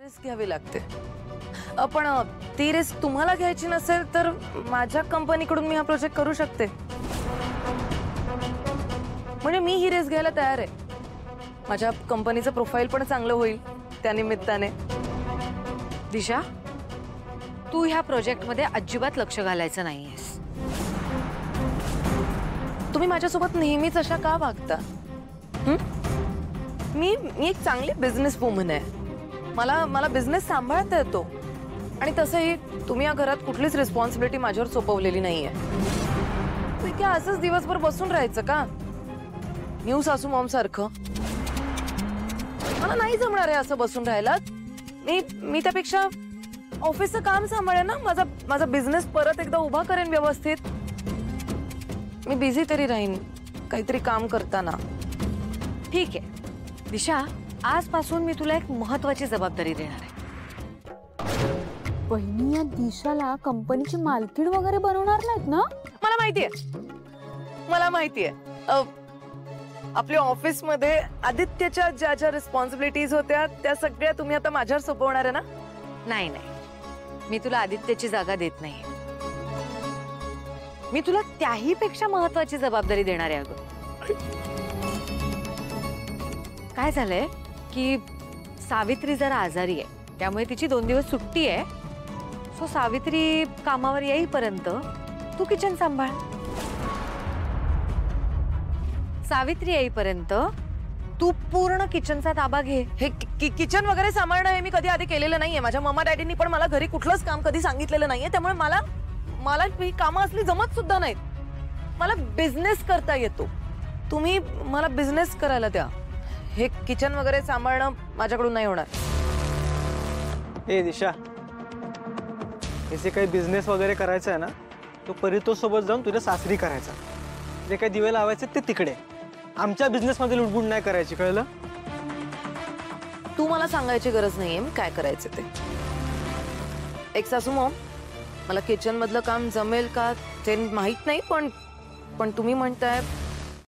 Risk घ्यावी लागते. पण ती रिस्क तुम्हाला घ्यायची नसेल तर माझ्या कंपनीकडून मी हा प्रोजेक्ट करू शकते. म्हणजे मी ही रिस्क घ्यायला तयार आहे. माझ्या कंपनीचं प्रोफाईल पण चांगलं होईल त्या निमित्ताने. दिशा, तू ह्या प्रोजेक्ट मध्ये अजिबात लक्ष घालायचं नाहीयेस. तुम्ही माझ्यासोबत नेहमीच अशा का वागता? मी एक चांगली बिझनेस वुमन आहे. मला बिझनेस सांभाळता येतो. आणि तसंही तुम्ही या घरात कुठलीच रिस्पॉन्सिबिलिटी माझ्यावर सोपवलेली नाहीये. तुम्ही काय असंच दिवसभर बसून राहायचं का न्यू सासू मॉम सारखं? मला नाही जमणार आहे असं बसून राहायला. मी त्यापेक्षा ऑफिसचं काम सांभाळेन ना. माझा बिझनेस परत एकदा उभा करेन व्यवस्थित. मी बिझी तरी राहीन काहीतरी काम करताना. ठीक आहे दिशा, आजपासून मी तुला एक महत्त्वाची जबाबदारी देणार आहे. बहिणी या दिशाला कंपनीची मालकीण वगैरे बनवणार नाहीत ना? मला माहितीये. आपल्या ऑफिसमध्ये आदित्यच्या ज्या रिस्पॉन्सिबिलिटीज होत्या त्या सगळ्या तुम्ही आता माझ्यावर सोपवणार आहे ना? नाही, मी तुला आदित्यची जागा देत नाही. मी तुला त्याही पेक्षा महत्त्वाची जबाबदारी देणार आहे. अगं काय झालंय की सावित्री जरा आजारी आहे, त्यामुळे तिची 2 दिवस सुट्टी आहे. सो सावित्री कामावर येईपर्यंत तू किचन सांभाळ. सावित्री येईपर्यंत तू पूर्ण किचनचा ताबा घे. हे किचन वगैरे सांभाळणं हे मी कधी आधी केलेलं नाहीये. माझ्या मम्मा डॅडींनी पण मला घरी कुठलंच काम कधी सांगितलेलं नाहीये. त्यामुळे मला ही कामं असली जमत सुद्धा नाहीत. मला बिझनेस करता येतो. तुम्ही मला बिझनेस करायला द्या. हे किचन वगैरे सांभाळणं माझ्याकडून नाही होणार. ए दिशा, हे काही बिझनेस वगैरे करायचं आहे ना, तो परितो सोबत जाऊन तुझ्या सासरी करायचा. जे काही दिवे लावायचे ते तिकडे. आमच्या बिझनेसमध्ये लुडबुड नाही करायची, कळलं? तू मला सांगायची गरज नाहीये मी काय करायचं ते. एक सासू मॉम, मला किचन मधलं काम जमेल का ते माहित नाही, पण तुम्ही म्हणताय